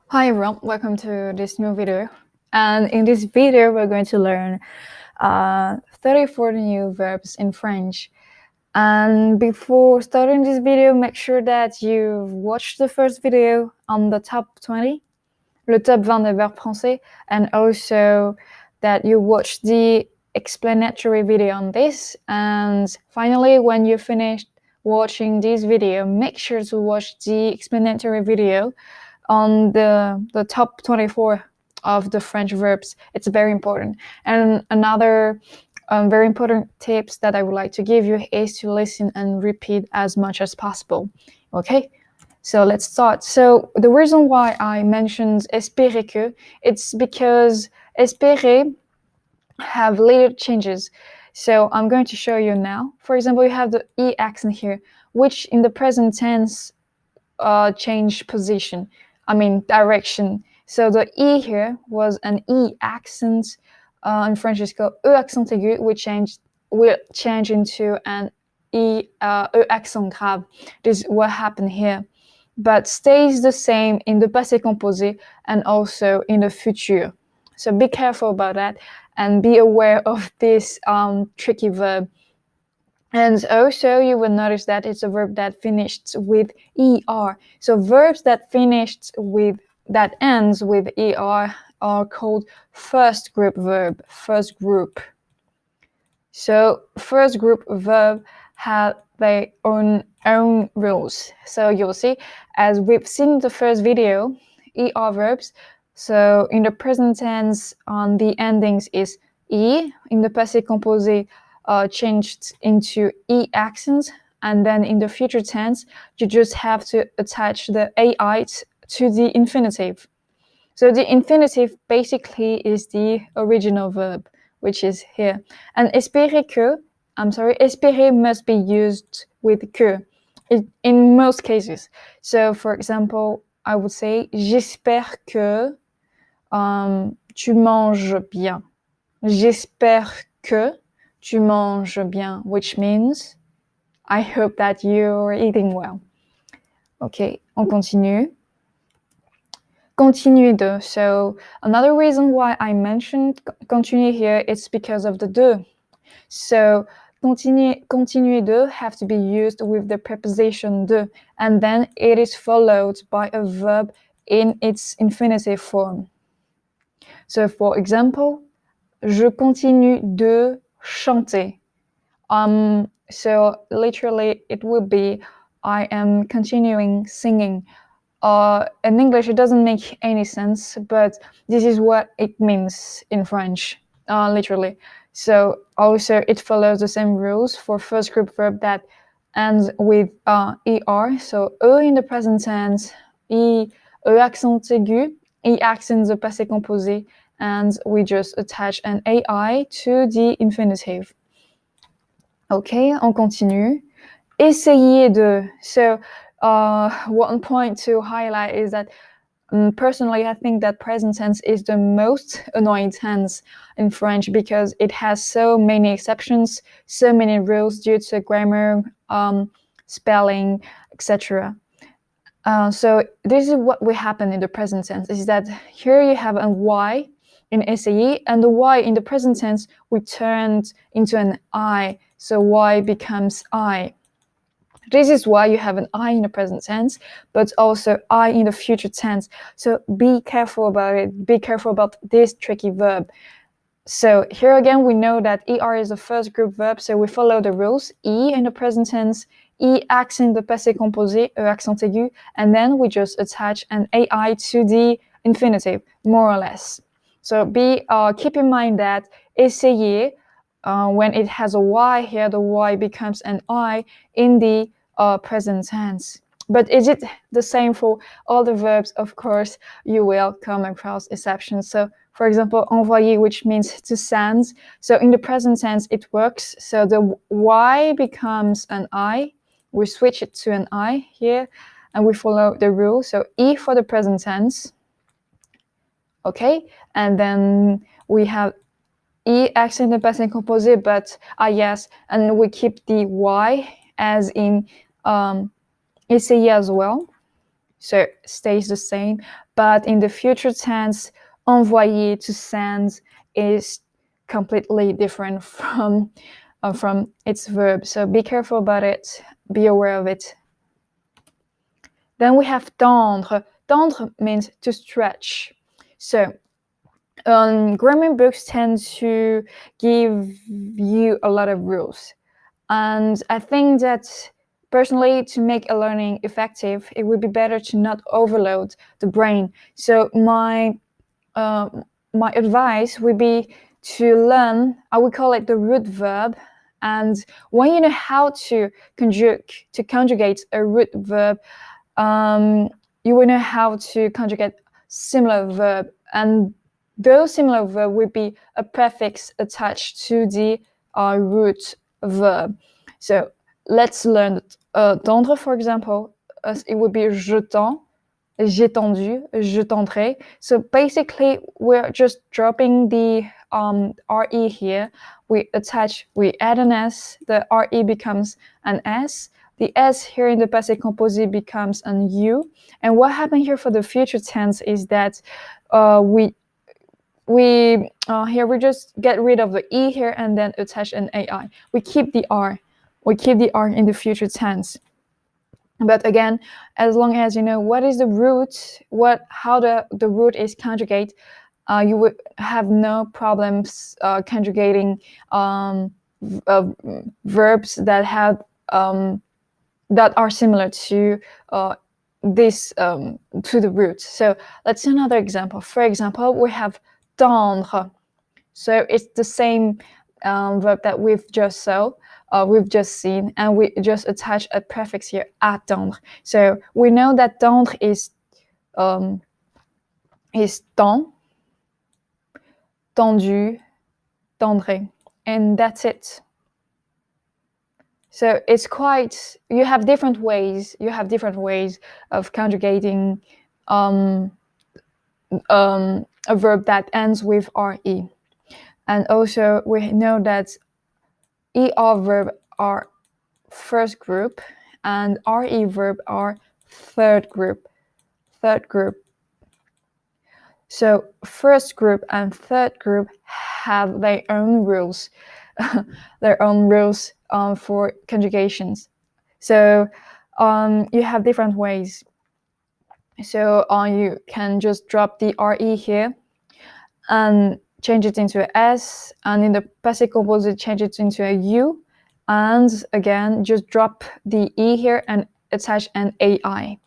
Hi everyone, welcome to this new video. And in this video, we're going to learn 34 new verbs in French. And before starting this video, make sure that you've watched the first video on the top 20, le top 20 des verbes français, and also that you watched the explanatory video on this. And finally, when you finished watching this video, make sure to watch the explanatory video on the top 24 of the French verbs. It's very important. And another very important tips that I would like to give you is to listen and repeat as much as possible. Okay, so let's start. So the reason why I mentioned espérer que, it's because espérer have little changes. So I'm going to show you now. For example, you have the E accent here, which in the present tense change position. Direction. So the E here was an E accent. In French, it's called E accent aigu, will change into an E accent grave. This is what happened here, but stays the same in the passé composé and also in the futur. So be careful about that and be aware of this tricky verb. And also, you will notice that it's a verb that finished with er. So verbs that ends with er are called first group verb. First group. So first group verb have their own rules. So you'll see, as we've seen in the first video, er verbs. So in the present tense, on the endings is e. In the passé composé, changed into E accents, and then in the future tense, you just have to attach the AI to the infinitive. So the infinitive basically is the original verb, which is here. And espérer must be used with que in most cases. So for example, I would say, j'espère que tu manges bien. J'espère que tu manges bien, which means I hope that you're eating well. Okay, on continue. Continuer de. So another reason why I mentioned continuer here is because of the de. So continuer de have to be used with the preposition de, and then it is followed by a verb in its infinitive form. So for example, je continue de chanter. So literally it would be, I am continuing singing. In English, it doesn't make any sense, but this is what it means in French, literally. So also it follows the same rules for first group verb that ends with er. So e in the present tense, e accent aigu, e accent the passé composé, and we just attach an ai to the infinitive. Okay, on continue. Essayer de. So one point to highlight is that personally, I think that present tense is the most annoying tense in French because it has so many exceptions, so many rules due to grammar, spelling, etc. So this is what will happen in the present tense, is that here you have a Y in essayer, and the Y in the present tense we turned into an I, so Y becomes I. This is why you have an I in the present tense, but also I in the future tense. So be careful about it. Be careful about this tricky verb. So here again, we know that ER is the first group verb, so we follow the rules. E in the present tense, E accent the passé composé, E accent aigu, and then we just attach an AI to the infinitive, more or less. So keep in mind that essayer, when it has a Y here, the Y becomes an I in the present tense. But is it the same for all the verbs? Of course, you will come across exceptions. So, for example, envoyer, which means to send. So in the present tense, it works. So the Y becomes an I. We switch it to an I here, and we follow the rule. So E for the present tense. Okay, and then we have E accent the passé composé, but yes, and we keep the Y as in essayer as well. so it stays the same. But in the future tense, envoyer, to send, is completely different from its verb. So be careful about it, be aware of it. Then we have tendre. Tendre means to stretch. So grammar books tend to give you a lot of rules. And I think that personally, to make a learning effective, it would be better to not overload the brain. So my advice would be to learn, I would call it the root verb. And when you know how to conjugate a root verb, you will know how to conjugate similar verb. And those similar verb would be a prefix attached to the root verb. So let's learn tendre, for example. It would be je tends, j'ai tendu, je tendrai. So basically, we're just dropping the RE here. We add an S, the RE becomes an S. The S here in the passé composé becomes an U. And what happened here for the future tense is that we just get rid of the E here and then attach an AI. We keep the R. We keep the R in the future tense. But again, as long as you know what is the root, how the root is conjugate, you would have no problems conjugating verbs that have that are similar to this to the root. So let's see another example. For example, we have tendre. So it's the same verb that we've just seen, and we just attach a prefix here, attendre. So we know that tendre is tend, tendu, tendré, and that's it. So it's you have different ways of conjugating a verb that ends with RE. And also we know that ER verb are first group and RE verb are third group. So first group and third group have their own rules, for conjugations. So you have different ways. So you can just drop the RE here and change it into a S, and in the passé composé change it into a U, and again just drop the E here and attach an AI.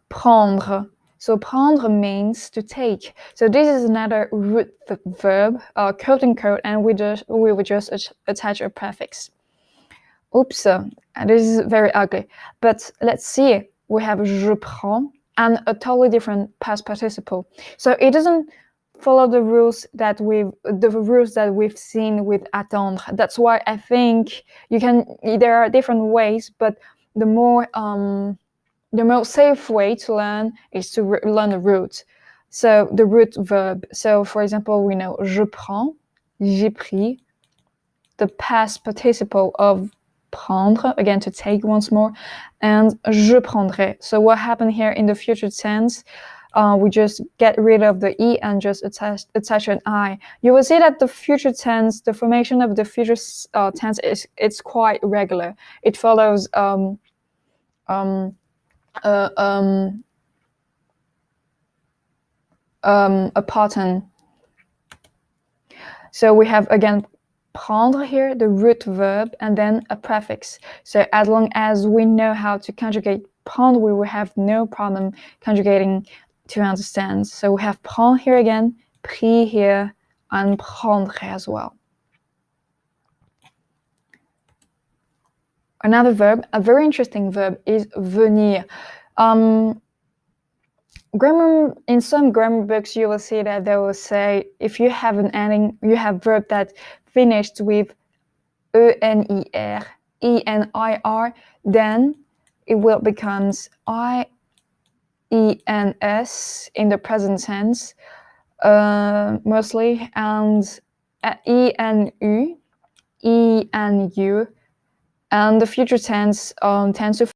Prendre. So prendre means to take. So this is another root verb, quote unquote, and we will just attach a prefix. Oops, this is very ugly. But let's see. We have je prends and a totally different past participle. So it doesn't follow the rules that we've seen with attendre. That's why I think there are different ways, but the most safe way to learn is to learn the root. So the root verb. So for example, we know je prends, j'ai pris, the past participle of prendre, again to take once more, and je prendrai. So what happened here in the future tense, we just get rid of the E and just attach an I. You will see that the future tense, the formation of the future tense it's quite regular. It follows a pattern. So we have again prendre here, the root verb, and then a prefix. So as long as we know how to conjugate prendre, we will have no problem conjugating to understand. So we have prendre here again, pris here, and prendre as well. Another verb, a very interesting verb, is venir. In some grammar books, you will see that they will say if you have an ending, you have verb that finished with ENIR, ENIR, then it will becomes IENS in the present tense, mostly, and ENU, ENU, And the future tense tends to